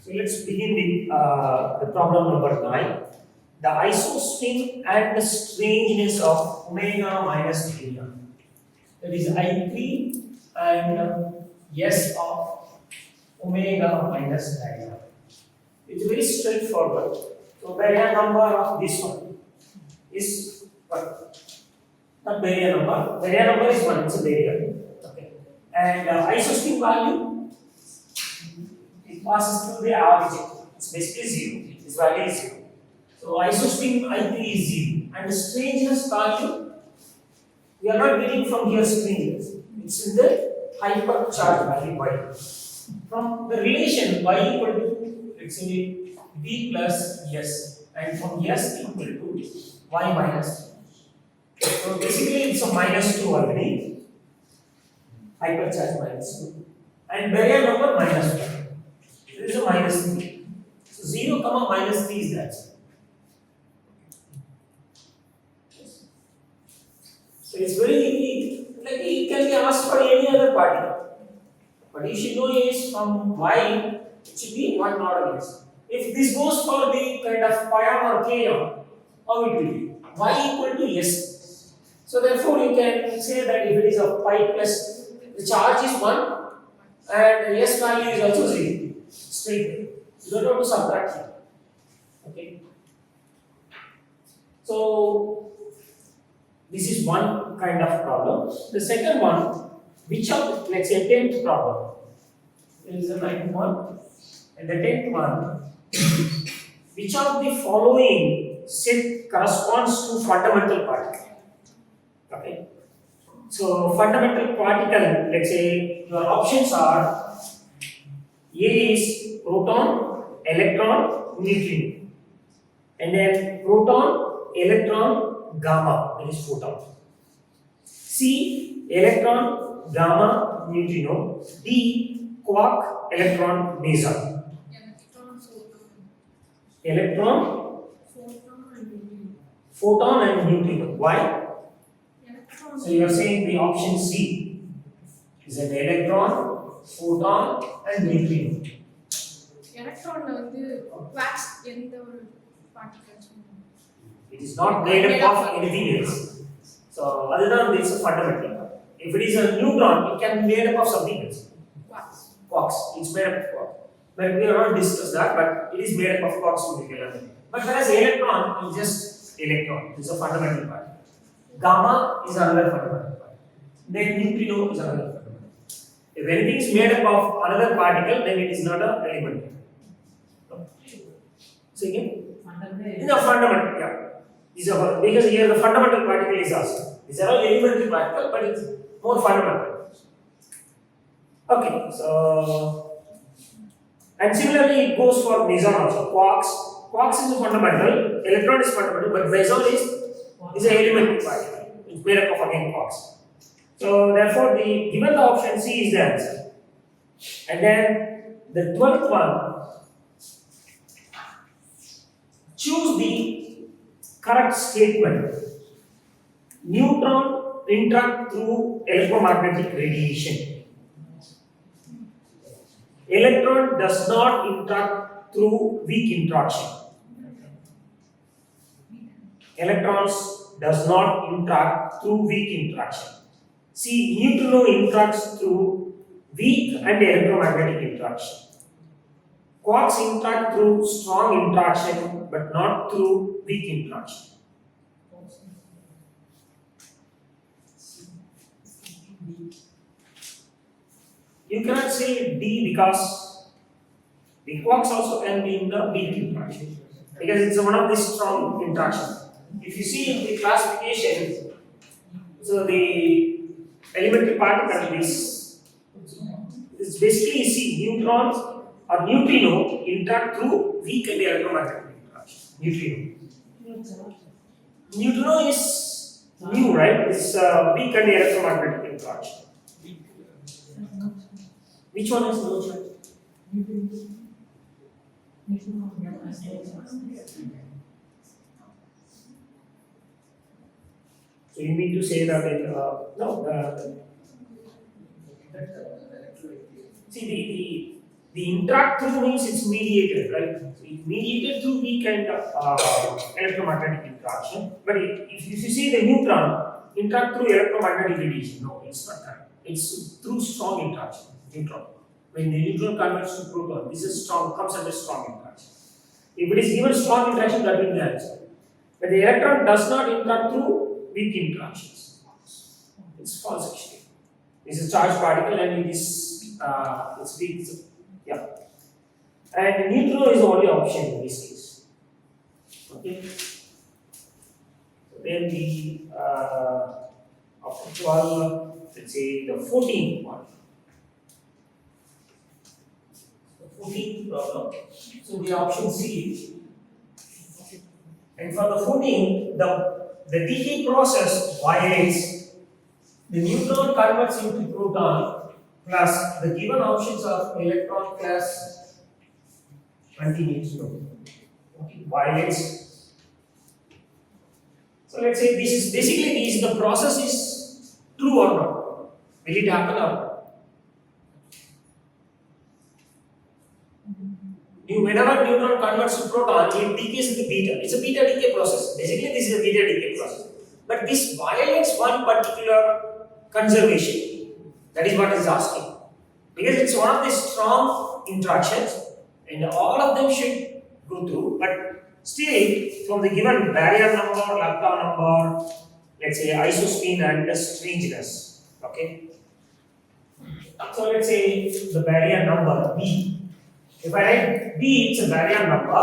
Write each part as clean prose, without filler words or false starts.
So let's begin with the problem number 9. The isospin and the strangeness of omega minus theta. That is I3 and S of omega minus theta. It's very straightforward. So barrier number of this one is what? Not barrier number. Barrier number is 1. It's a barrier. Okay. And isospin value, it passes through the origin. It's basically 0. Its value is 0. So isospin I3 is 0. And the strangeness value, we are not getting from here strangeness. It's in the hypercharge value y. From the relation y equal to, let's say, b plus s, and from s equal to y minus 2. So basically it's a minus 2 already. Hypercharge minus 2. And barrier number minus 1. There is a minus 3. So 0 comma minus 3 is that. So it's very easy. Like it can be asked for any other particle. But you should know is from y, it should be one model is. If this goes for the kind of pion or kaon, how it will be? Y equal to s. So therefore you can say that if it is a pi plus, the charge is 1 and s value is also 0. Straight. You don't have to subtract it. Okay. So this is one kind of problem. The second one, which of, let's say, 10th problem. There is a 9th one. And the 10th one, which of the following set corresponds to fundamental particle? Okay. So fundamental particle, let's say, your options are A is proton, electron, neutrino. And then proton, electron, gamma, that is photon. C, electron, gamma, neutrino. D, quark, electron, meson. Electron, photon and neutrino. Why? So you are saying the option C is an electron, photon and neutrino. Electron வந்து quarks எந்த ஒரு particles? It is not made up of anything else. So other than this, a fundamental. If it is a neutron, it can be made up of something else. Quarks. Quarks. It's made up of quarks. But we have not discussed that. But it is made up of quarks to be clear. But whereas electron is just electron. It's a fundamental part. Gamma is another fundamental part. Then neutrino is another fundamental. If anything is made up of another particle, then it is not an element. Say again? Fundamental. No, fundamental, yeah. Because here the fundamental particle is asked. These are all elementary particles, but it's more fundamental. Okay, so and similarly it goes for meson also. Quarks. Quarks is a fundamental, electron is fundamental, but meson is an elementary particle. It's made up of again quarks. So therefore, given the option C is the answer. And then the 12th one. Choose the correct statement. Neutron interact through electromagnetic radiation. Electron does not interact through weak interaction. Electrons does not interact through weak interaction. See, neutrino interacts through weak and electromagnetic interaction. Quarks interact through strong interaction but not through weak interaction. You cannot say D because the quarks also can be in the weak interaction because it's one of the strong interactions. If you see in the classification, so the elementary particle is basically you see neutrons or neutrino interact through weak and electromagnetic interaction. Neutrino. Neutrino is new, right? It's weak and electromagnetic interaction. Which one is no choice? So you mean to say that in no? See The interact through means it's mediated, right? So it's mediated through weak and electromagnetic interaction. But if you see the neutron interact through electromagnetic radiation, no, it's not that. It's through strong interaction. Neutron. When the neutron converts to proton, this is strong, comes under strong interaction. If it is given strong interaction, that will be the answer. But the electron does not interact through weak interactions. It's false actually. This is charged particle and it is it's weak. Yeah. And neutron is the only option in this case. Okay. So then the after 12, let's say the 14th one. The 14th problem. So the option C. And for the 14th, the decay process violates the neutron converts into proton plus the given options of electron plus anti-neutron. Okay, violates. So let's say this is basically the process is true or not. Will it happen or not? Whenever neutron converts to proton, it decays into beta. It's a beta decay process. Basically, this is a beta decay process. But this violates one particular conservation. That is what it is asking. Because it's one of the strong interactions and all of them should go through. But still, from the given barrier number, lepton number, let's say isospin and the strangeness. Okay. So let's say the barrier number B. If I write B, it's a barrier number.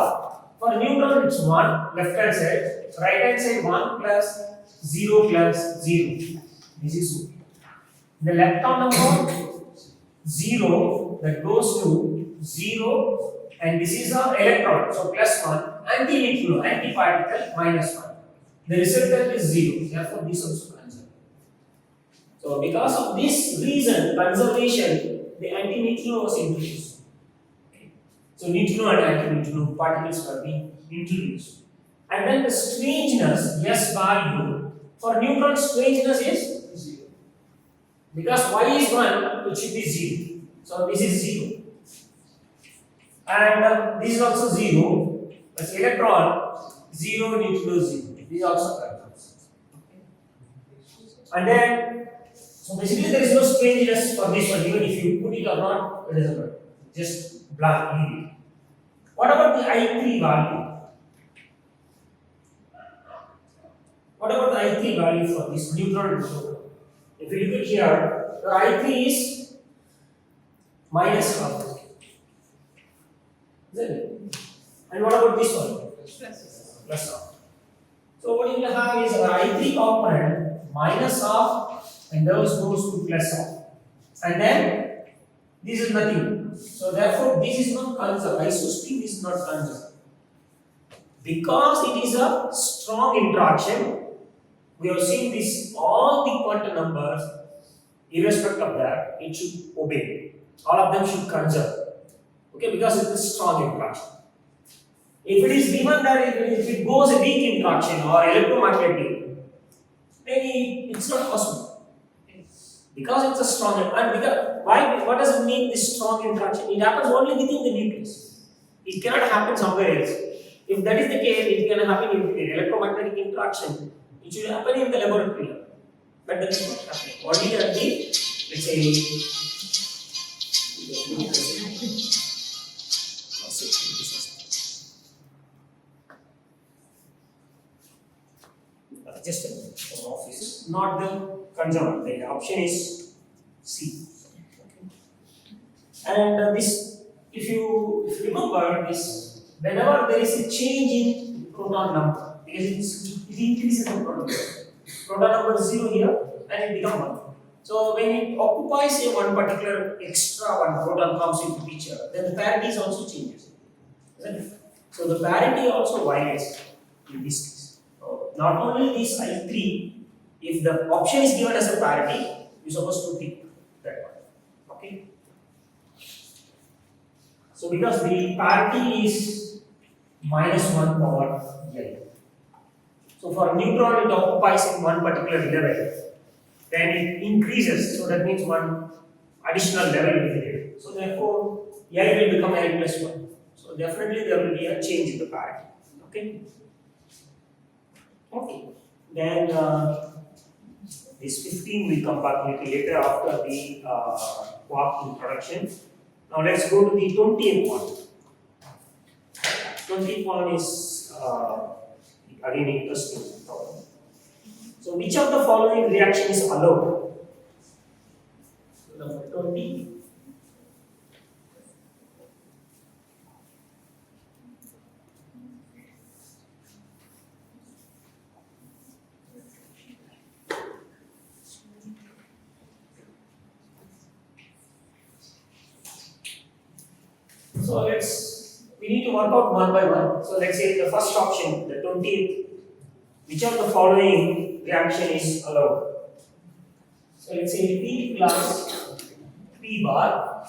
For neutron, it's 1, left hand side, right hand side 1 plus 0 plus 0. This is 2. The lepton number 0 that goes to 0, and this is an electron, so plus 1, anti-neutron, antiparticle minus 1. The resultant is 0, therefore this also conserved. So because of this reason, conservation, the anti-neutron was introduced. So neutron and anti-neutron particles were being introduced. And then the strangeness, S value, for neutron strangeness is 0. Because Y is 1, it should be 0. So this is 0. And this is also 0. That's electron, 0, neutron 0. This is also correct. And then, so basically there is no strangeness for this one, even if you put it or not, it doesn't matter. Just blank, leave it. What about the I3 value? What about the I3 value for this neutron and proton? If you look at here, the I3 is minus half. Isn't it? And what about this one? Plus half. So what you will have is our I3 component minus half and those goes to plus half. And then this is nothing. So therefore this is not conserved. Isospin is not conserved. Because it is a strong interaction, we have seen this, all the quantum numbers, irrespective of that, it should obey. All of them should conserve. Okay, because it is a strong interaction. If it is given that if it goes a weak interaction or electromagnetic, then it's not possible. Because it's a strong, and because, why? What does it mean this strong interaction? It happens only within the nucleus. It cannot happen somewhere else. If that is the case, it can happen in the electromagnetic interaction. It should happen in the laboratory, but that is not happening. Only at the, let's say, just an office, not the conservative. The option is C. And this, if you remember this, whenever there is a change in proton number, because it increases the proton number. Proton number is 0 here and it becomes 1. So when it occupies a one particular extra one proton comes into picture, then the parity also changes. Isn't it? So the parity also violates in this case. So not only this I3, if the option is given as a parity, you're supposed to pick that one. Okay? So because the parity is minus 1 power L. So for neutron it occupies in one particular level, then it increases, so that means one additional level will be there. So therefore L will become L plus 1. So definitely there will be a change in the parity. Okay. Okay. Then this 15 will come back a little later after the quark introduction. Now let's go to the 20th one. 20th one is again interesting problem. So which of the following reaction is allowed? So number 20. So we need to work out one by one. So let's say the first option, the 20th, which of the following reaction is allowed? So let's say P plus P bar,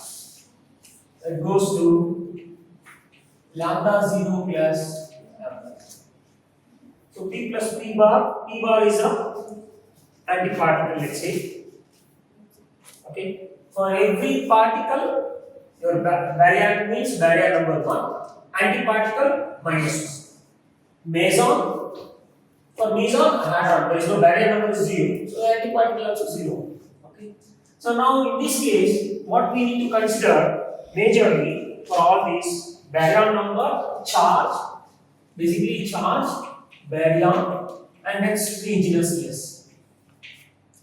that goes to lambda 0 plus lambda. So P plus P bar is a antiparticle, let's say. Okay. For every particle, your baryon means baryon number 1, antiparticle minus 1. Meson, for meson, add on, there is no baryon number is 0, so antiparticle also 0. Okay. So now in this case, what we need to consider majorly for all these baryon number, charge, basically charge, baryon, and then strangeness, yes.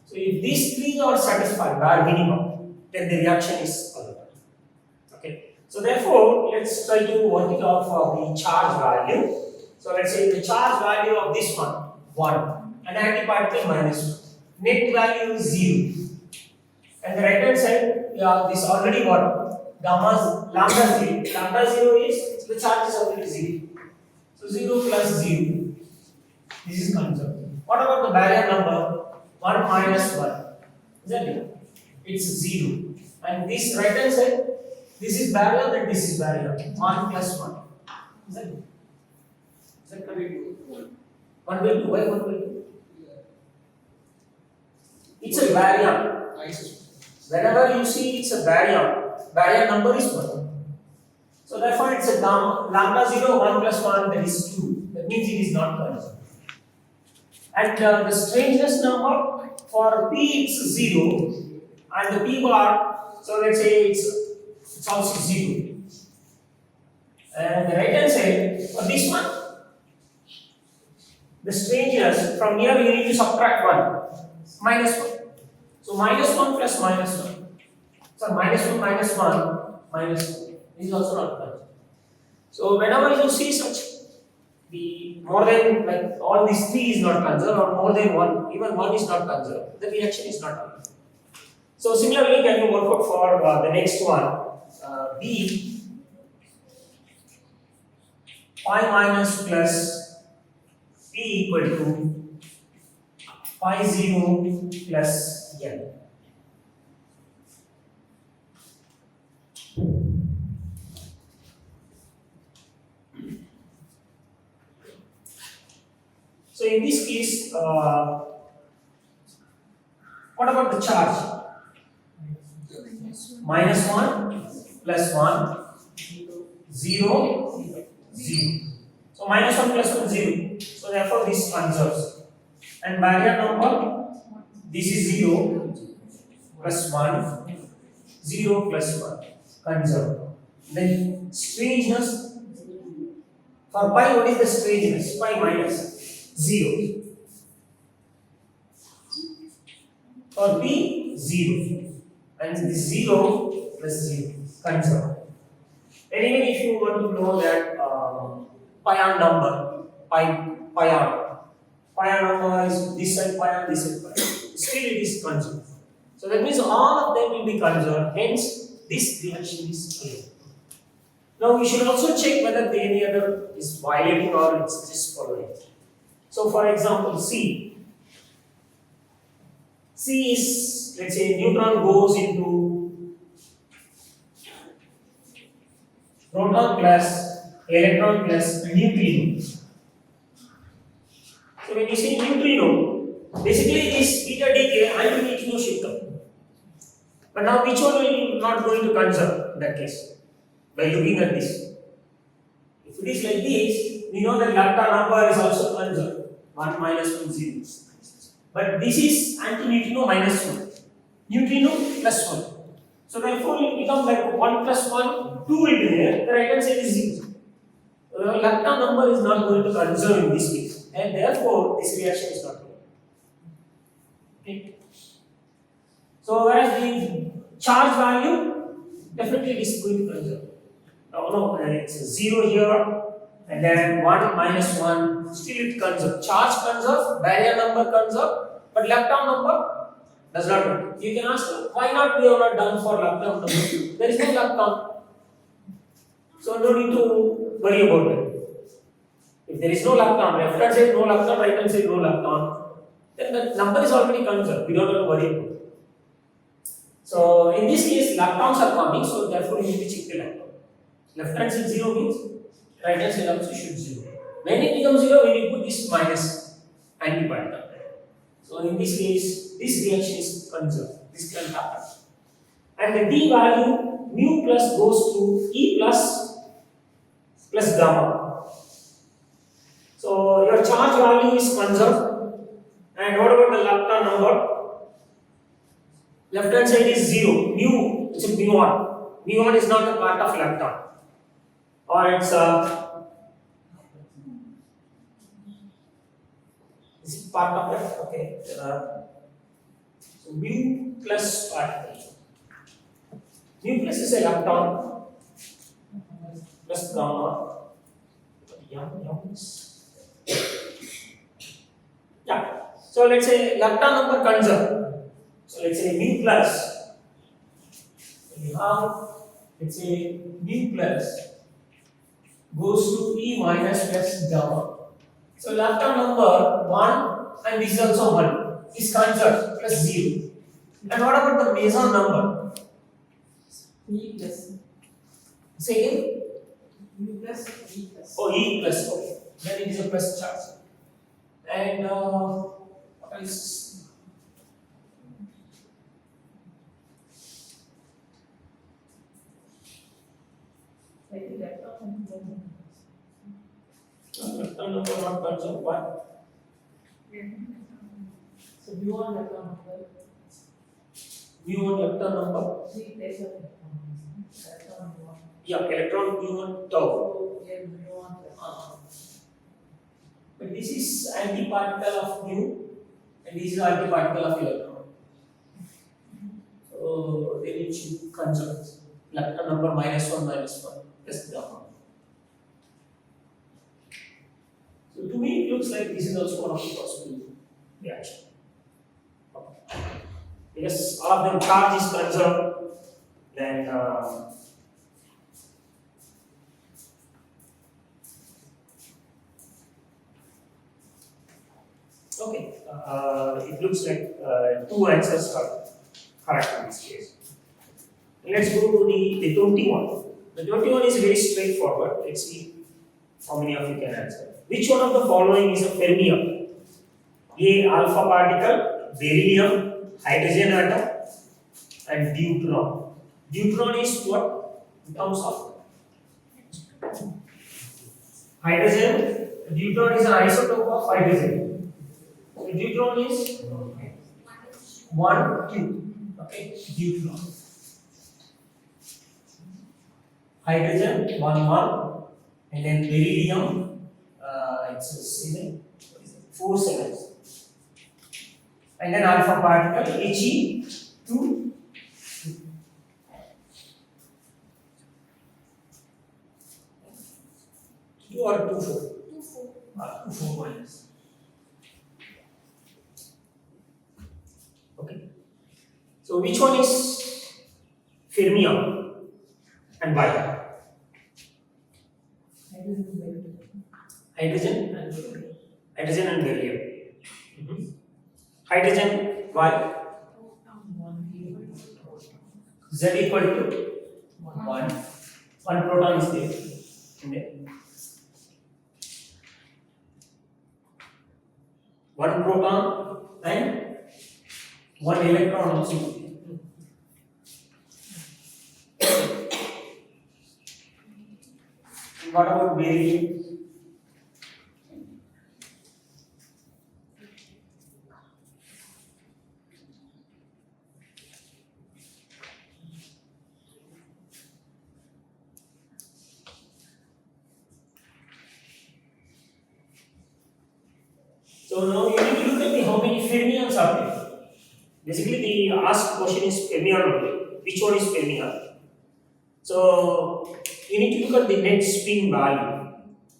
So if these three are satisfied, bare minimum, then the reaction is allowed. Okay. So therefore, let's try to work it out for the charge value. So let's say the charge value of this one, 1, and antiparticle minus 1. Net value is 0. And the right hand side, yeah, this already what? Gamma lambda 0. Lambda 0 is the charge is already 0. So 0 plus 0. This is conserved. What about the baryon number? 1 minus 1. Isn't it? It's 0. And this right hand side, this is baryon and this is baryon. 1 plus 1. Is that it? Is that correct? 1 by 2. Why 1 by 2? It's a baryon. Whenever you see it's a baryon number is 1. So therefore it's a lambda 0, 1 plus 1, that is 2. That means it is not conserved. And the strangeness number for P it's 0 and the P bar, so let's say it's also 0. And the right hand side for this one, the strangeness from here you need to subtract 1, minus 1. So minus 1 plus minus 1. So minus 1 minus 1 minus 1. This is also not conserved. So whenever you see such the more than like all these 3 is not conserved or more than 1, even 1 is not conserved, the reaction is not conserved. So similarly, can you work out for the next one, B, pi minus plus P equal to pi 0 plus L. So in this case, what about the charge? Minus 1 plus 1, 0, 0. So minus 1 plus 1, 0. So therefore this conserves. And baryon number, this is 0 plus 1, 0 plus 1, conserved. Then strangeness, for pi what is the strangeness? Pi minus 0. For P, 0. And this 0 plus 0, conserved. And even if you want to know that pion number, pion number is this side pion, this side pion, still it is conserved. So that means all of them will be conserved, hence this reaction is clear. Now we should also check whether any other is violating or it's just following. So for example, C is, let's say, neutron goes into proton plus electron plus neutrino. So when you say neutrino, basically this beta decay anti-neutrino should come. But now which one will not going to conserve in that case? by looking at this. If it is like this, we know that lepton number is also conserved. 1 minus 1 0. But this is anti-neutrino minus 1. Neutrino plus 1. So therefore it becomes like 1 plus 1, 2 will be there. The right hand side is 0. The lepton number is not going to conserve in this case. And therefore this reaction is not going. Okay. So whereas the charge value, definitely it is going to conserve. No, it's 0 here, and then 1 minus 1, still it conserves. Charge conserves, barrier number conserves, but lepton number does not work. You can ask, why not we have not done for lepton number? There is no lepton. So no need to worry about it. If there is no lepton, left hand side no lepton, right hand side no lepton, then the number is already conserved. We don't have to worry about it. So in this case, leptons are coming, so therefore you need to check the lepton. Left hand side 0 means right hand side also should 0. When it becomes 0, we will put this minus antiparticle. So in this case, this reaction is conserved. This can happen. And the D value mu plus goes to E plus gamma. So your charge value is conserved. And what about the lepton number? Left hand side is 0. Mu, it's a mu1. Mu1 is not a part of lepton. Or it's is it part of it? Okay. So mu plus particle. Mu plus is a lepton plus gamma. Yeah. So let's say lepton number conserved. So let's say mu plus. We have, let's say mu plus goes to E minus plus gamma. So lepton number 1 and this is also 1 is conserved plus 0. And what about the meson number? E plus. Say again? E plus. E plus. Oh, E plus, okay. Then it is a plus charge. And what else? Lepton number not conserved. Why? So mu1 lepton number. mu1 lepton number. Yeah, electron mu1 tau. But this is antiparticle of mu, and this is antiparticle of electron. So they need to conserve lepton number -1 plus gamma. So to me, it looks like this is also one of the possible reaction. Because all of them charge is conserved, then okay, it looks like two answers are correct in this case. Let's go to the 21. The 21 is very straightforward. Let's see how many of you can answer. Which one of the following is a fermion? A alpha particle, beryllium, hydrogen atom, and deuteron. Deuteron is what in terms of hydrogen? Deuteron is an isotope of hydrogen. So deuteron is 1, 2. Okay, deuteron. Hydrogen 1, 1, and then beryllium. It's 7, 4 7s. And then alpha particle He 2. 2 or 2 4? 2 4. 2 4 minus. Okay. So which one is fermion and why? Hydrogen and beryllium. Hydrogen, why? Z equal to 1. 1 proton is there. 1 proton and 1 electron also. about beryllium? So now you need to look at how many fermions are there. Basically, the asked question is fermion only. Which one is fermion? So you need to look at the net spin value.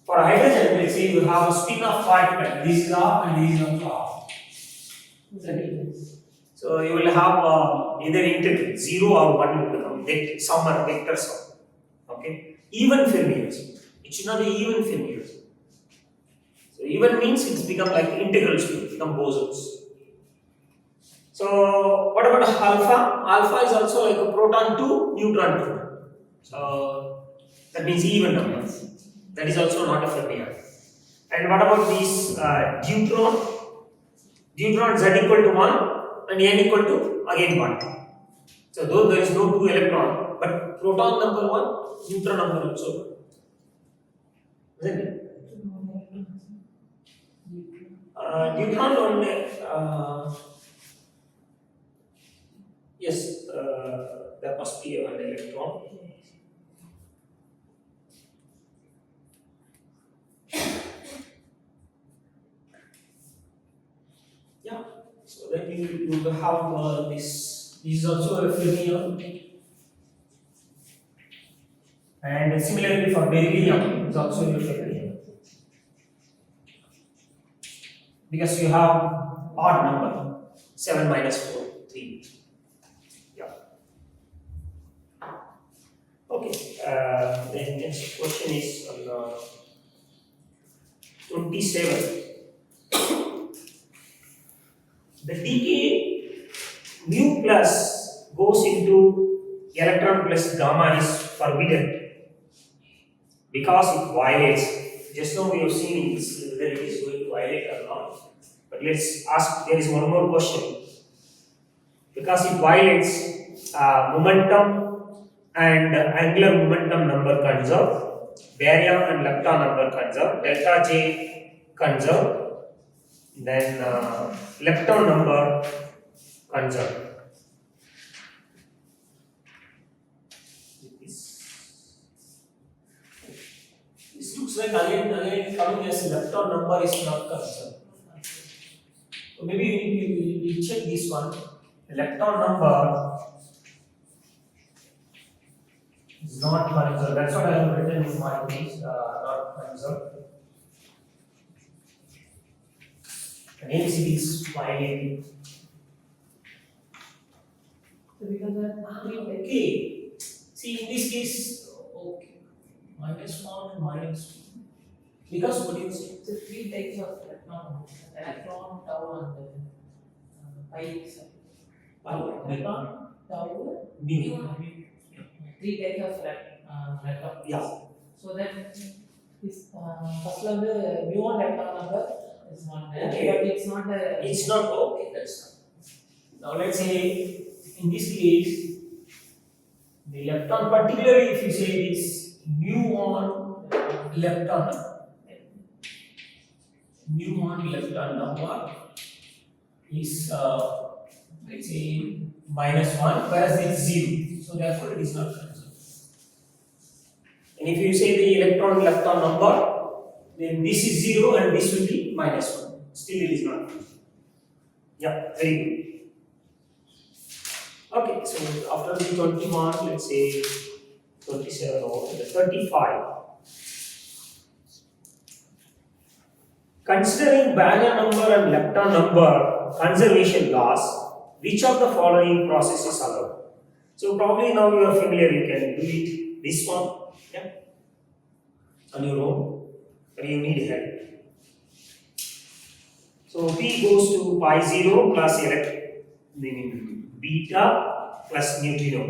For hydrogen, let's say you have a spin of particle. This is half and this is also half. So you will have either integral 0 or 1 will become that sum or vector sum. Okay, even fermions. It should not be even fermions. So even means it's become like integrals to become bosons. So what about alpha? Alpha is also like a proton 2, neutron 2. So that means even numbers. That is also not a fermion. And what about these deuteron? Deuteron z equal to 1 and n equal to again 1. So though there is no 2 electron, but proton number 1, neutron number also 1. Isn't it? Deuteron one, yes, there must be an electron. Yeah, so then you will have this. This is also a fermion. And similarly for beryllium, it's also a fermion. Because you have odd number 7 minus 4, 3. Yeah. Okay. The next question is on 27. The decay mu plus goes into electron plus gamma is forbidden because it violates. Just now we have seen whether it is going to violate or not. But let's ask, there is one more question. Because it violates momentum and angular momentum number conserved, barium and lepton number conserved, delta J conserved, then lepton number conserved. This looks like again coming as lepton number is not conserved. So maybe we check this one. Lepton number is not conserved. That's what I have written in my piece. Not conserved. Again, see this violating. So because Okay. See in this case, okay, -1 and -2. Because what do you say? so 3 types of electron, tau, and pi. Electron, tau, Mu. 3 types of electron. Yeah. So that this first one the mu1 electron number is not there, Okay. but it's not the. It's not okay. That's not. Now let's say in this case, the lepton, particularly if you say this mu1 lepton number is let's say -1, whereas it's 0. So therefore it is not conserved. And if you say the electron lepton number, then this is 0 and this will be -1. Still it is not conserved. Yeah, very good. Okay, so after the 21, let's say 27 or the 35. Considering baryon number and lepton number conservation laws, which of the following processes allowed? So probably now you are familiar, you can do it. This one, yeah, on your own, but you need help. So P goes to pi 0 plus beta plus neutrino.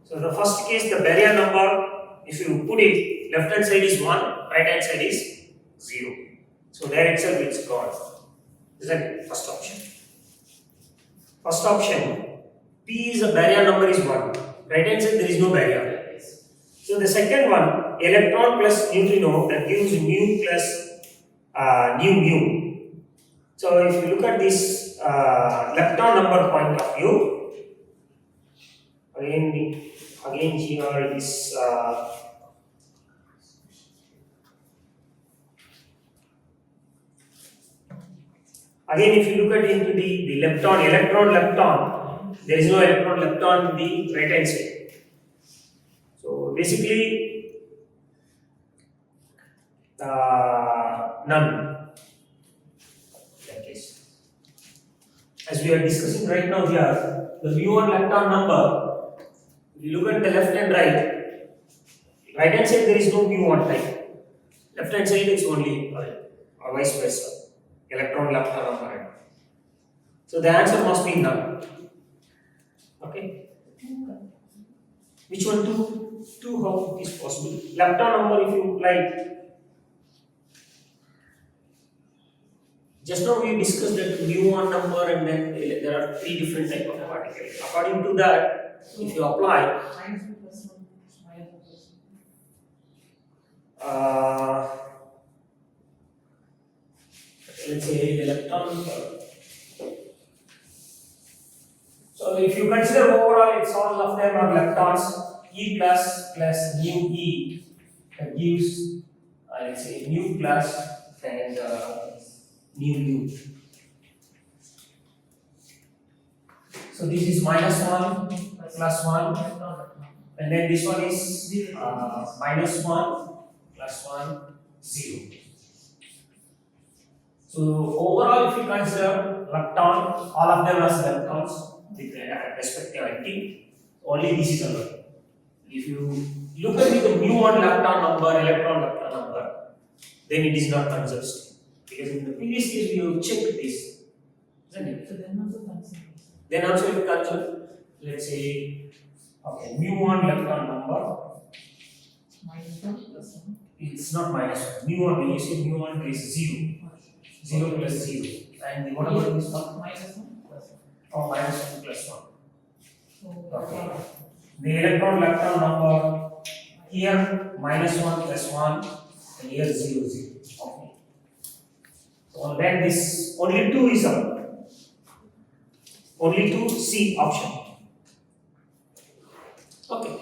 So the first case, the baryon number, if you put it, left hand side is 1, right hand side is 0. So there itself it's gone. Isn't it? First option. P is a baryon number is 1. Right hand side there is no barrier. So the second one, electron plus neutrino, that gives mu plus mu. So if you look at this lepton number point of view, again here it is again if you look at into the electron, there is no electron in the right hand side. So basically none. That case. As we are discussing right now here, the mu1 lepton number, if you look at the left and right hand side there is no mu1 type. Left hand side is only or vice versa. Electron lepton number. So the answer must be none. Okay. Which one? Two? How it is possible? Lepton number, if you like. Just now we discussed that mu1 number and then there are three different type of particles. According to that, if you apply, let's say electron. So if you consider overall, it's all of them are leptons. E plus mu E, that gives let's say mu plus and mu. So this is -1 +1, and then this one is -1 +1 0. So overall, if you consider lepton, all of them as leptons with their respective entity, only this is allowed. If you look at the mu1 lepton number, electron lepton number, then it is not conserved. Because in the previous case we have checked this, isn't it? So then also consider. Then also if consider, let's say, okay, mu1 lepton number, -1 +1. it's not -1. Mu1, when you say mu1 is 0, 0 plus 0. And what about this one? -1 +1. Oh, -1 plus 1. So Okay. The electron lepton number here -1 plus 1 and here 0 0. Okay. So then this only 2 is up. Only 2 C option. Okay.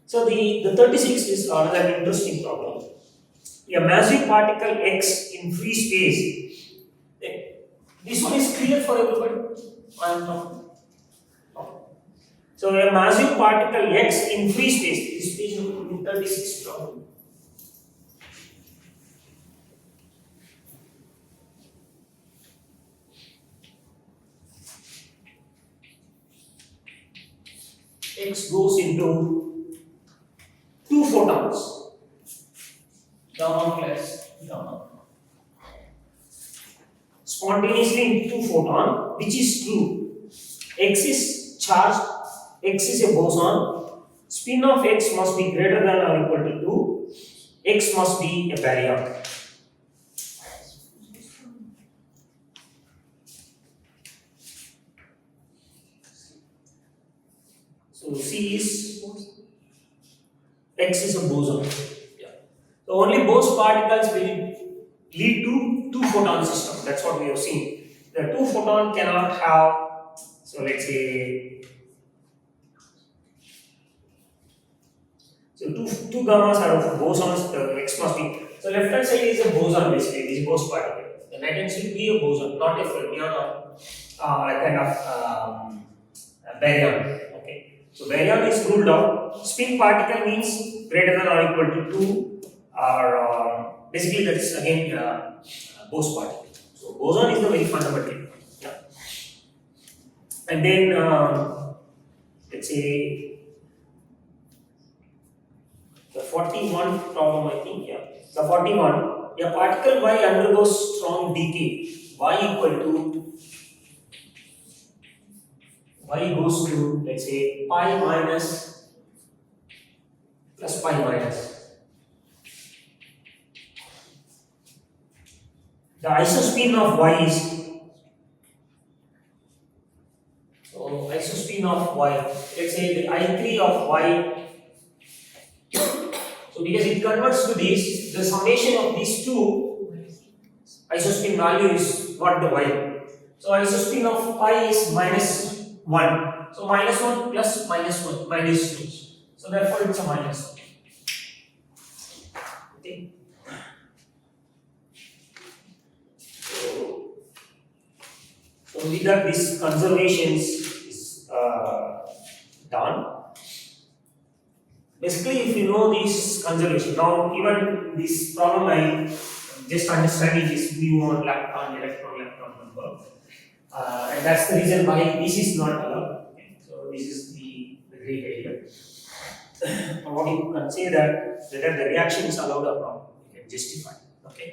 So the 36 is another interesting problem. A massive particle X in free space. This one is clear for everybody. I am not. So a massive particle X in free space. This page number 36 problem. X goes into 2 photons. Gamma plus gamma. Spontaneously in 2 photon, which is true. X is charged. X is a boson. Spin of X must be greater than or equal to 2. X must be a baryon. So C is X is a boson. Yeah. So only Bose particles will lead to 2 photon system. That's what we have seen. The 2 photon cannot have. So let's say. So two gammas are of bosons, the X must be. So left hand side is a boson basically, this is Bose particle. The right hand should be a boson, not a fermion or a kind of baryon. Okay. So baryon is ruled out. Spin particle means greater than or equal to 2, or basically that's again Bose particle. So boson is the very fundamental. Yeah. And then let's say the 41 problem, I think, yeah. The 41, a particle Y undergoes strong decay. Y equal to, Y goes to, let's say, pi minus plus pi minus. The isospin of Y is, so isospin of Y, let's say say the I3 of y. So because it converts to this, the summation of these two isospin value is what the y. So isospin of pi is -1. So -1 plus -1 -2. So therefore it's a minus. Okay. So with that, this conservations is done. Basically, if you know this conservation, now even this problem I just understanding this muon lepton electron number, and that's the reason why this is not allowed. Okay. So this is the great idea. What you can say that whether the reaction is allowed or not, you can justify. Okay,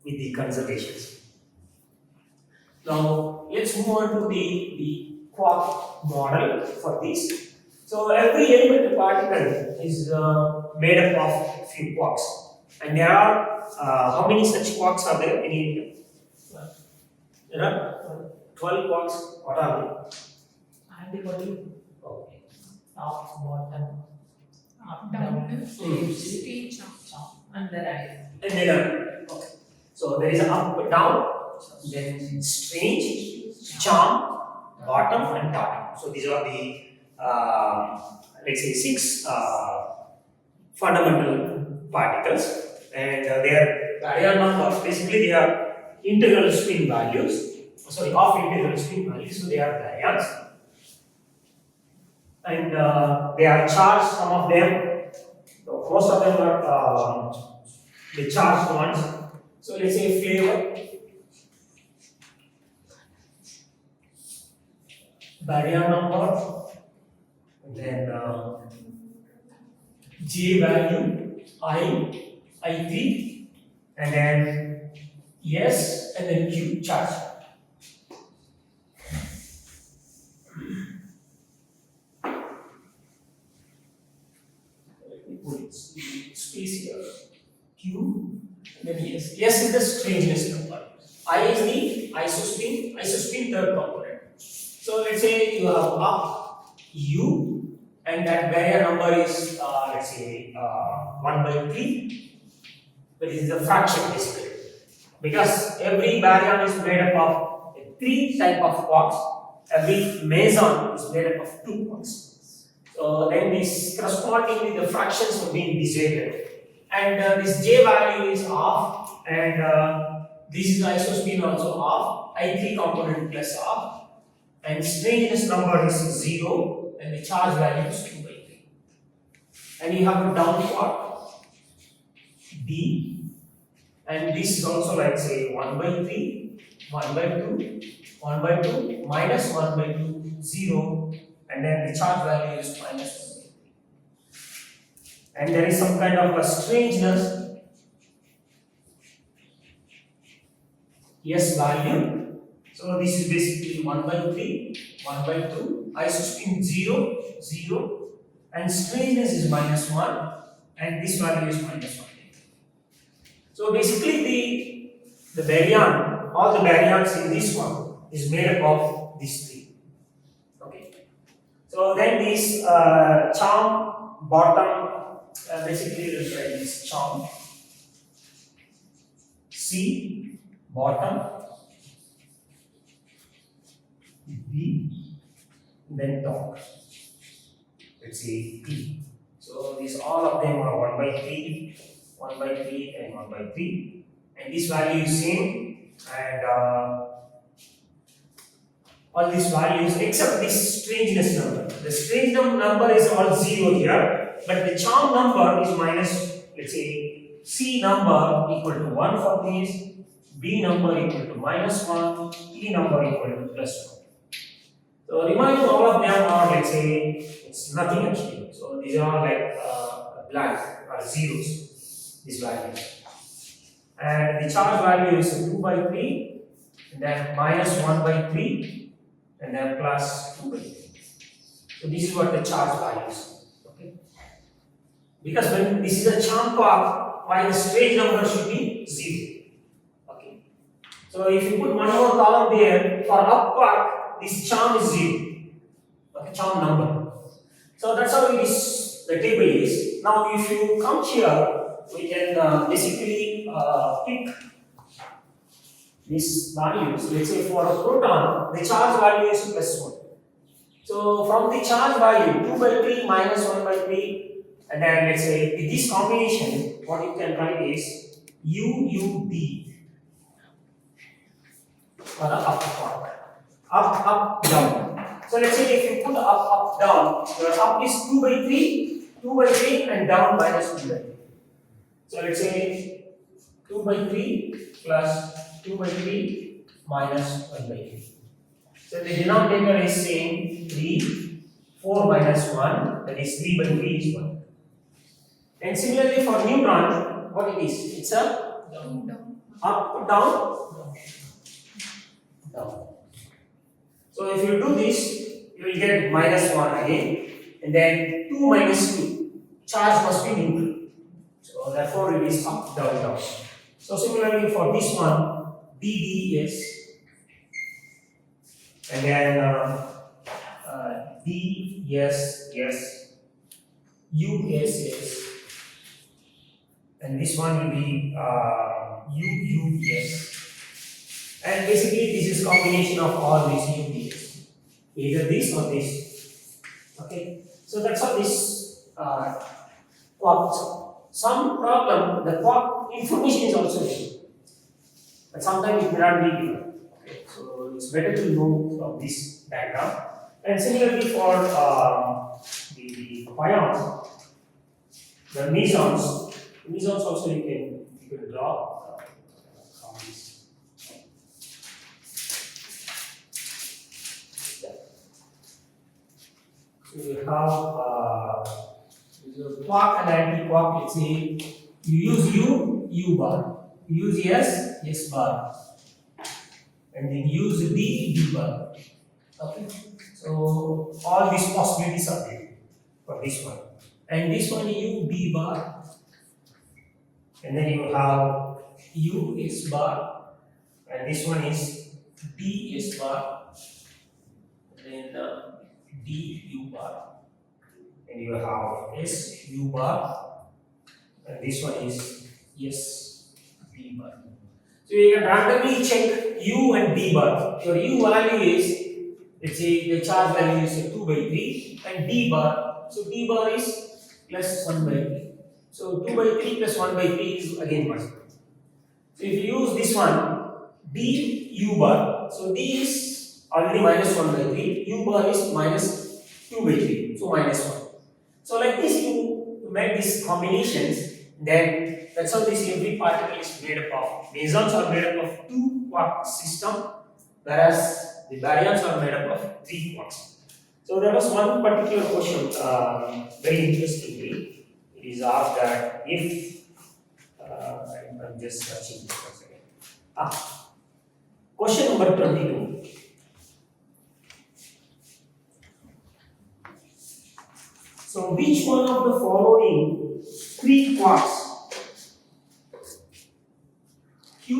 with the conservations. Now let's move on to the quark model for this. So every element particle is made up of a few quarks, and there are how many such quarks are there? Any idea? There are 12 quarks. What are they? Antibody, Okay. top, bottom, up, down, stage, and the right. And then okay. So there is an up, down, then strange, charm, bottom, and top. So these are the let's say 6 fundamental particles, and their baryon number basically they are integral spin values. Sorry, of integral spin values. So they are baryons, and they are charged. Some of them, most of them are the charged ones. So let's say flavor, baryon number. Then J value, I3, and then S, and then Q charge. Let me put it space here. Q, and then S. S is the strangeness number. I is the isospin third component. So let's say you have up, U, and that baryon number is let's say 1/3. That is the fraction basically, because every baryon is made up of 3 type of quarks. Every meson is made up of 2 quarks. So then this correspondingly the fractions are being disabled, and this J value is half, and this is isospin also half. I3 component plus half, and strangeness number is 0. And the charge value is 2/3. And you have a down quark D, and this is also like say 1/3, 1/2, 1/2, minus 1/2, 0, and then the charge value is -1/3. And there is some kind of a strangeness S value. So this is basically 1/3, 1/2, isospin 0, 0, and strangeness is -1, and this value is -1. So basically the baryon, all the baryons in this one is made up of these 3. Okay. So then this charm bottom, basically let's write this charm C bottom B, then top. Let's say P. So these all of them are 1/3, 1/3, and 1/3, and this value is same, and all these values except this strangeness number. The strangeness number is all 0 here, but the charm number is minus. Let's say C number equal to 1 for this, B number equal to -1, E number equal to +1. So remaining all of them are, let's say, it's nothing actually. So these are like blank or zeros, these values. And the charge value is 2/3, and then -1/3, and then plus 2/3. So this is what the charge value is. Okay. Because when this is a charm quark, why the strange number should be 0. Okay. So if you put one more column there for up quark, this charm is 0. Okay, charm number. So that's how it is, the table is. Now if you come here, we can basically pick these values. Let's say for a proton, the charge value is +1. So from the charge value 2 by 3 minus 1 by 3, and then let's say in this combination, what you can write is UUD for the up part. Up, down. So let's say if you put up, down, your up is 2 by 3, and down minus 1 by 3. So let's say 2 by 3 plus 2 by 3 minus 1 by 3. So the denominator is same 3, 4 minus 1, that is 3 by 3 is 1. And similarly for neutron, what it is? It's a up, down, down. So if you do this, you will get -1 again, and then 2 minus 2. Charge must be neutral. So therefore it is up, down, down. So similarly for this one, DDS, and then DSS, USS, and this one will be UUS. And basically this is combination of all these UPS, either this or this. Okay, so that's how this clock. Some problem, the clock information is also given, but sometimes it may not be given. Okay, so it's better to know from this diagram. And similarly for the pions, the mesons also you can draw from this. So you have quark and anti-quark. Let's say you use U bar, you use S bar, and then use D bar. Okay, so all these possibilities are there for this one, and this one B bar, and then you have S bar, and this one is S bar, and then DU bar, and you have SU bar, and this one is B bar. So you can randomly check U and D bar. Your U value is, let's say the charge value is 2 by 3, and D bar, so D bar is plus 1 by 3. So 2 by 3 plus 1 by 3 is again 1. So if you use this one, DU bar, so D is already minus 1 by 3, U bar is minus 2 by 3, so minus 1. So like this you make these combinations, then that's how this every particle is made up of. Mesons are made up of 2 quark system, whereas the baryons are made up of 3 quarks. So there was one particular question, very interestingly, it is asked that if, I'm just searching this for a second. Question number 22. So which one of the following 3 quarks, Q,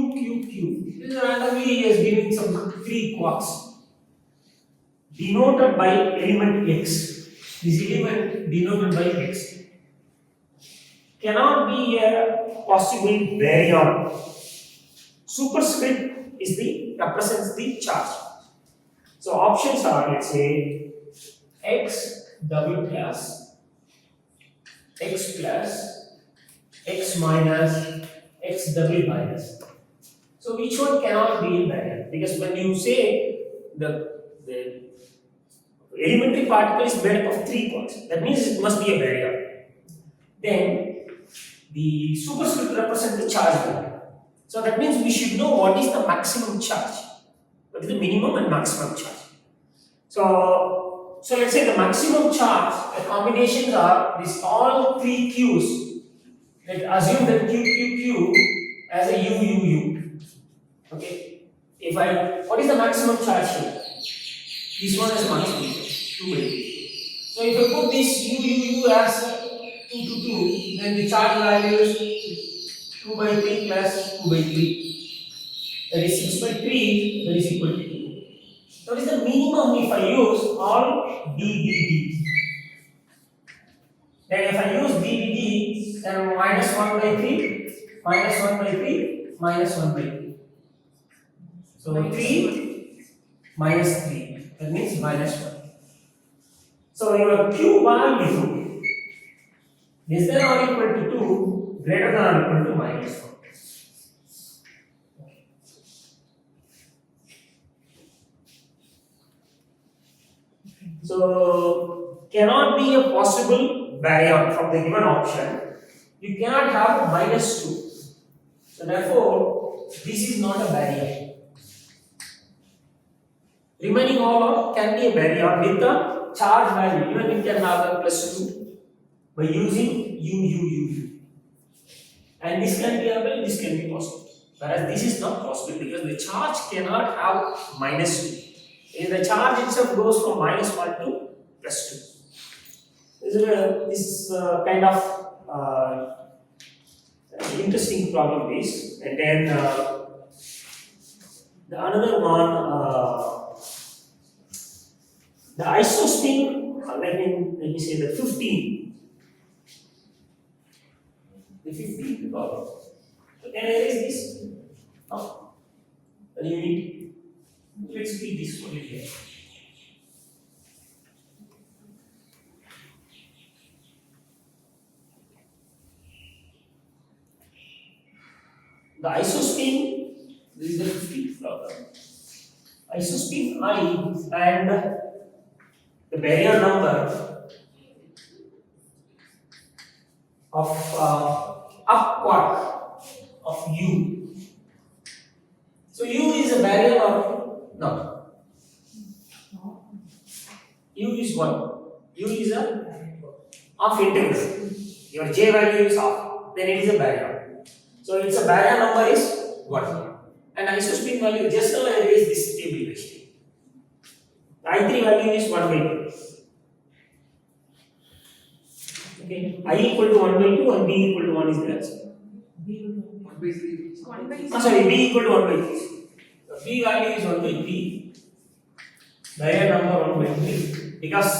this is randomly he is giving some 3 quarks denoted by element X. This element denoted by X cannot be a possible baryon. Superscript is represents the charge. So options are, let's say, X double plus, X plus, X minus, X double minus. So which one cannot be a baryon? Because when you say the elementary particle is made up of 3 quarks, that means it must be a baryon. Then the superscript represents the charge value. So that means we should know what is the maximum charge, what is the minimum and maximum charge. So let's say the maximum charge, the combinations are this all 3 Qs. Let's assume that Q as a U. Okay. What is the maximum charge here? This one is maximum, 2 by 3. So if I put this U as 2, then the charge value is 2 by 3 plus 2 by 3. That is 6 by 3, that is equal to 2. What is the minimum if I use all D? Then if I use DDD, then minus 1 by 3, minus 1 by 3, minus 1 by 3. So 3 minus 3, that means minus 1. So your Q value less than or equal to 2, greater than or equal to minus 1. So cannot be a possible barrier from the given option. You cannot have minus 2. So therefore, this is not a barrier. Remaining all can be a barrier with the charge value. Even you can have a plus 2 by using U. And this can be available, this can be possible. Whereas this is not possible because the charge cannot have minus 2. If the charge itself goes from minus 1 to plus 2. This is kind of interesting problem is. And then the another one, the isospin, let me say the 15. The 15th problem. So can I erase this? No. Then you need, let's read this only here. The isospin, this is the 15th problem. Isospin I and the barrier number of upward of U. So U is a barrier or no? U is 1. U is a off integral. Your J value is off, then it is a barrier. So its a barrier number is 1. And isospin value, just now I raised this table actually. The I3 value is 1 by 2. Okay. I equal to 1 by 2 and B equal to 1 is the answer. 1 by 3. 1 by 3. Sorry, B equal to 1 by 3. The B value is 1 by 3. Barrier number 1 by 3. Because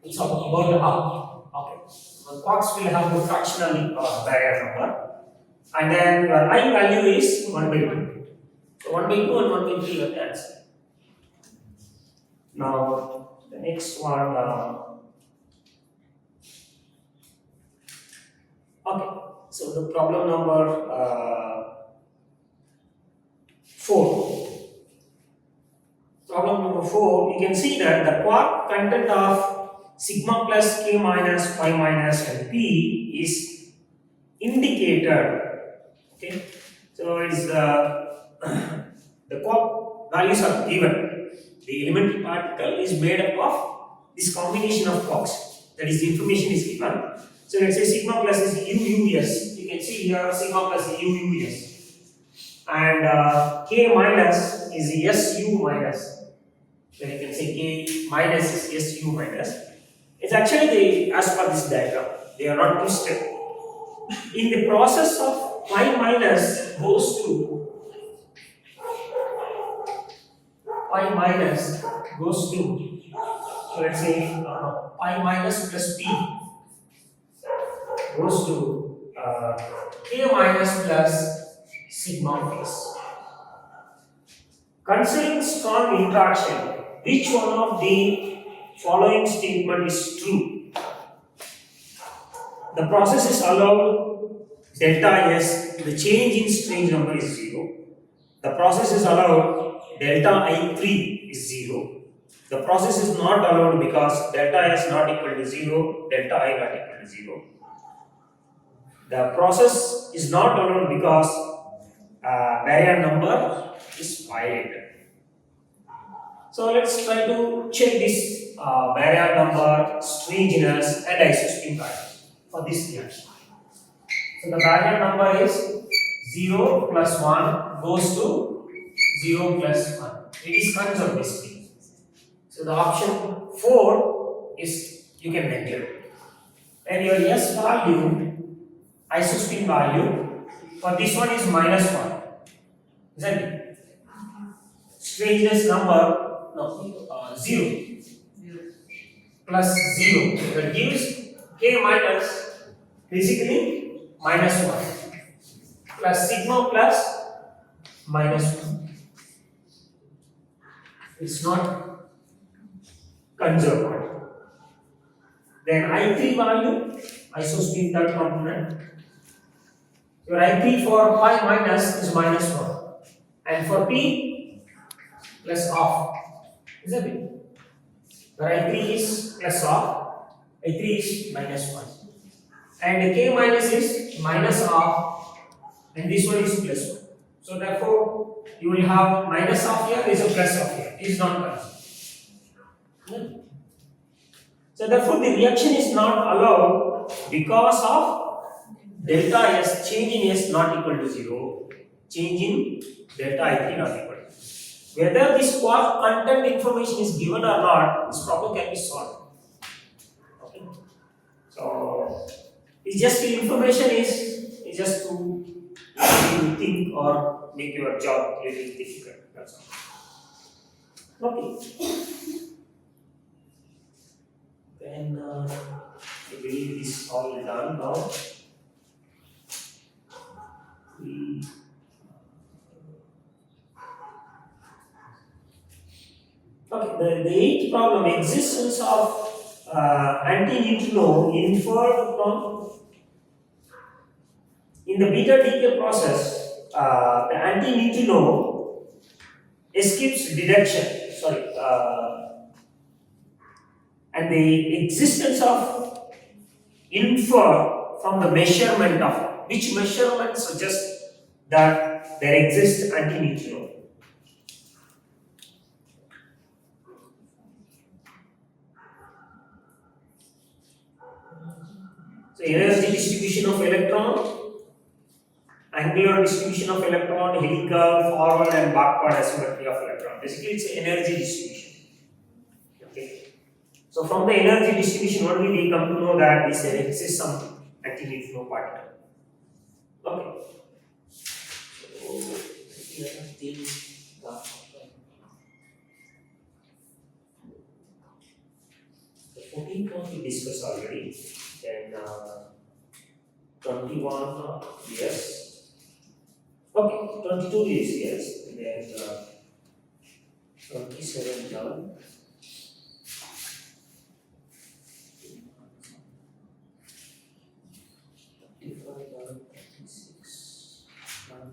it's about up. Okay. The quarks will have the fractional barrier number. And then your I value is 1 by 2. So 1 by 2 and 1 by 3 are the answer. Now, the next one. Okay, so the problem number 4. Problem number 4, you can see that the quark content of sigma plus k minus phi minus and p is indicated. Okay, so it's the quark values are given. The elementary particle is made up of this combination of quarks. That is, the information is given. So let's say sigma plus is UUS. You can see here sigma plus is UUS. And K minus is SU minus. Then you can say K minus is SU minus. It's actually as per this diagram. They are not twisted. In the process of phi minus goes to so let's say pi minus plus p goes to k minus plus sigma phase. Considering strong interaction, which one of the following statement is true? The process is allowed delta S, the change in strange number is 0. The process is allowed delta I3 is 0. The process is not allowed because delta S not equal to 0, delta I not equal to 0. The process is not allowed because barrier number is violated. So let's try to check this barrier number, strangeness and isospin values for this reaction. So the barrier number is 0 plus 1 goes to 0 plus 1. It is conserved basically. So the option 4 is you can neglect. And your S value, isospin value for this one is minus 1. Isn't it? Strangeness number 0 plus 0 that gives K minus basically minus 1 plus sigma plus minus 1. It's not conserved. Then I3 value, isospin third component. Your I3 for pi minus is minus 1. And for P plus off. Isn't it? Your I3 is plus off, I3 is minus 1. And K minus is minus off, and this one is plus 1. So therefore, you will have minus off here, is a plus off here. It is not plus. So therefore, the reaction is not allowed because of delta S, change in S not equal to 0, change in delta I3 not equal to 0. Whether this quark content information is given or not, this problem can be solved. Okay. So it's just the information is just to make you think or make your job really difficult. That's all. Okay. Then I believe this is all done now. Okay, the eighth problem, existence of anti-neutrino inferred from in the beta decay process, the anti-neutrino escapes detection. And the existence of infer from the measurement of which measurement suggests that there exists anti-neutrino. So energy distribution of electron, angular distribution of electron, helical, forward and backward asymmetry of electron. Basically, it's energy distribution. Okay. So from the energy distribution only we come to know that this exists some anti-neutrino particle. Okay. So the 14th one we discussed already. Then 21 yes. Okay, 22 is yes. And then 27 done. 26 done.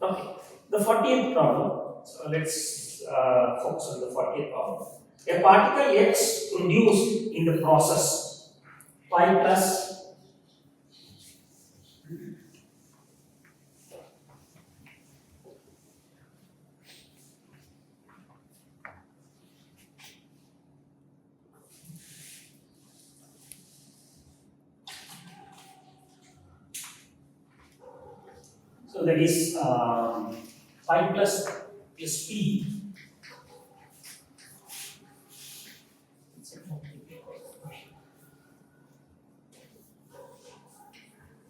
Okay, the 40th problem. So let's focus on the 40th problem. A particle X produced in the process pi plus so that is pi plus P.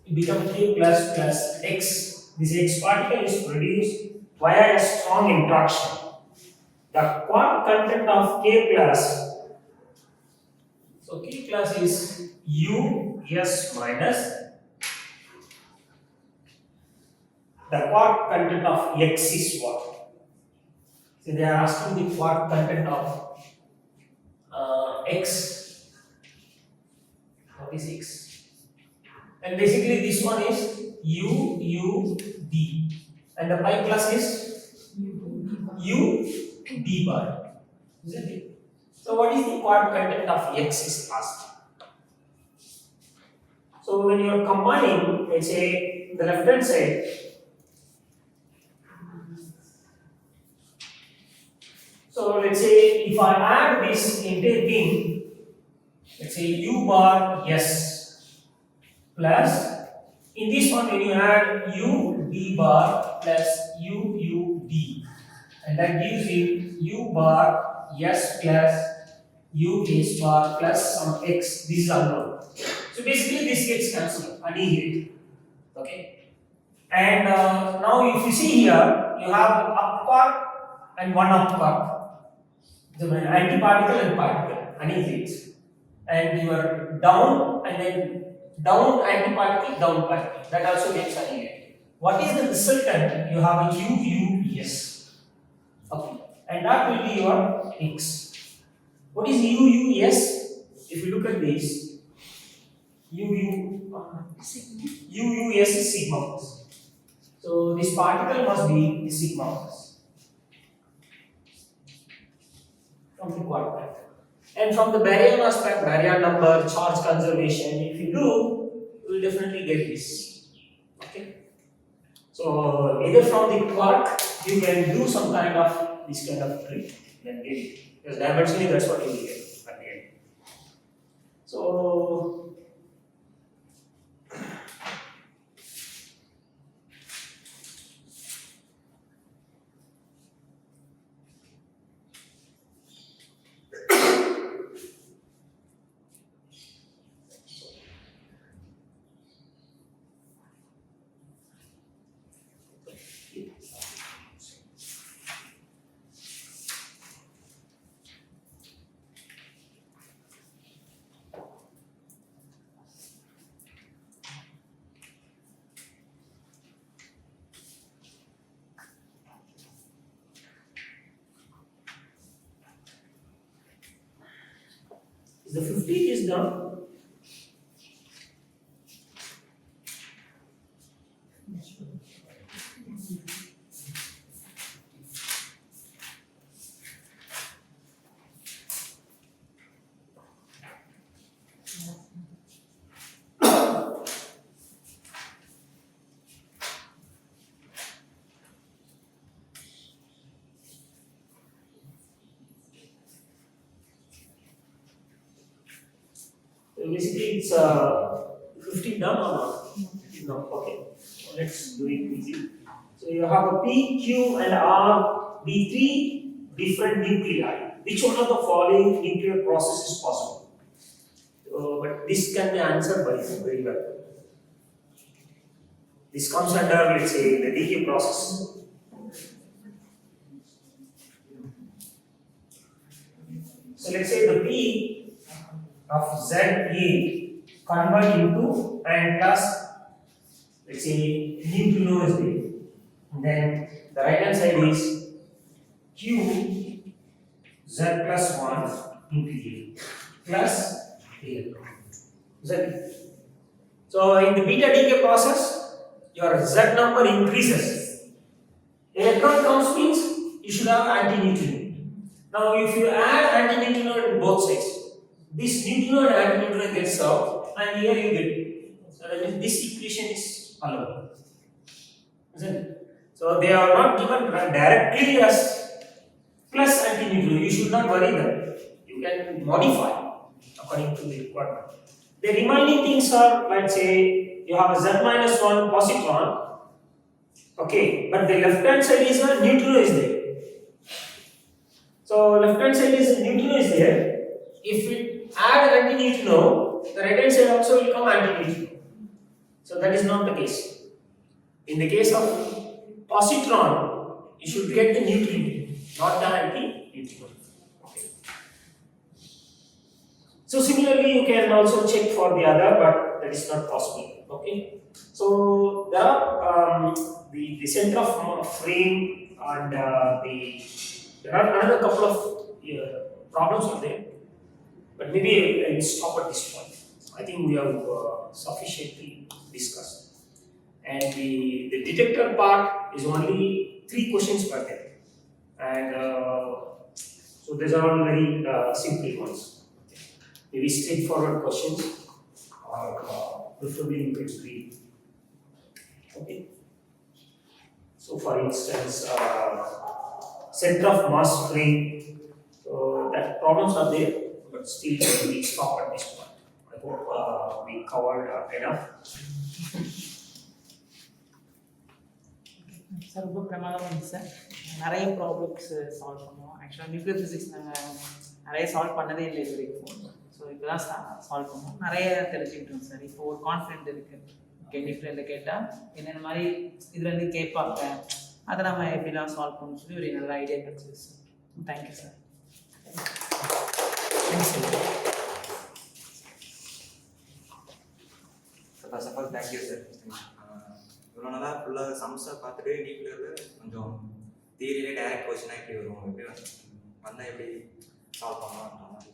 It becomes K plus X. This X particle is produced via a strong interaction. The quark content of K plus, so K plus is U S minus. The quark content of X is what? So they are asking the quark content of X. What is X? And basically this one is U D, and the pi plus is U D bar, isn't it? So what is the quark content of X is asked. So when you are combining, let's say the left hand side, so let's say if I add this entire thing, let's say U bar S plus, in this one when you add U D bar plus U D, and that gives you U bar S plus U S bar plus some X. This is unknown. So basically this gets cancelled, annihilated. Okay. And now if you see here, you have up quark and one up quark, the antiparticle and particle. annihilate, and your down and then down antiparticle, down particle, that also gets annihilated. What is the resultant? You have a UUS. Okay, and that will be your X. What is UUS? If you look at this, UUS is sigma mass. So this particle must be the sigma mass from the quarter. And from the baryon aspect, baryon number, charge conservation, if you do, you will definitely get this. Okay. So either from the quark, you can do some kind of this kind of trick, then get it. Because dimensionally, that's what you will get at the end. So the 50 is done. Basically, it's 50 done or not? No. Okay. Let's do it easy. So you have a P, Q, and R, B three different nuclei. Which one of the following nuclear process is possible? But this can be answered by very well. This comes under, let's say, the decay process. So let's say the P of ZA convert into and plus, let's say, neutrino is there. And then the right hand side is Q Z plus 1 into A plus A. Z. So in the beta decay process, your Z number increases. Electron counts means you should have anti-neutrino. Now if you add anti-neutrino in both sides, this neutrino and anti-neutrino gets out, and here you get it. So that means this equation is allowed. Isn't it? So they are not given directly as plus anti-neutrino. You should not worry that. You can modify according to the requirement. The remaining things are, let's say, you have a Z minus 1 positron. Okay, but the left hand side is a neutrino is there. So left hand side is neutrino is there. If we add anti-neutrino, the right hand side also will come anti-neutrino. So that is not the case. In the case of positron, you should get the neutrino, not the anti-neutrino. Okay. So similarly, you can also check for the other, but that is not possible. Okay. So there are the center of frame and there are another couple of problems are there. But maybe I will stop at this point. I think we have sufficiently discussed. And the detector part is only 3 questions per day. And so these are all very simple ones. Maybe straightforward questions or preferably you can read. Okay. So for instance, center of mass frame. So that problems are there. But still we stop at this point. I hope we covered enough. Sir ரொம்ப பிரமாதமாக இருந்துச்சு sir. நிறைய problems solve பண்ணோம். ஆக்சுவலாக nuclear physics நாங்கள் நிறைய solve பண்ணதே இல்லை இது வரைக்கும். ஸோ இப்போ தான் சால்வ் பண்ணோம். நிறைய தெரிஞ்சுக்கிட்டோம் சார். இப்போ ஒரு கான்ஃபிடென்ட் இருக்குது. ஓகே, நியூக்ளியரில் கேட்டால் என்னென்ன மாதிரி இதுலேருந்து கேட்பாங்க, அதை நம்ம எப்படிலாம் சால்வ் பண்ணணும்னு சொல்லி ஒரு நல்ல ஐடியா கிடச்சிது sir. Thank you sir. First of all thank you sir. இவ்வளோ நாளாக ஃபுல்லாக சம்ஸை பார்த்துட்டு நியூக்ளியரில் கொஞ்சம் தியரியிலே டைரக்ட் கொஸ்டினாக எப்படி வரும், எப்படி வந்தால் எப்படி சால்வ் பண்ணலாம்ன்ற மாதிரி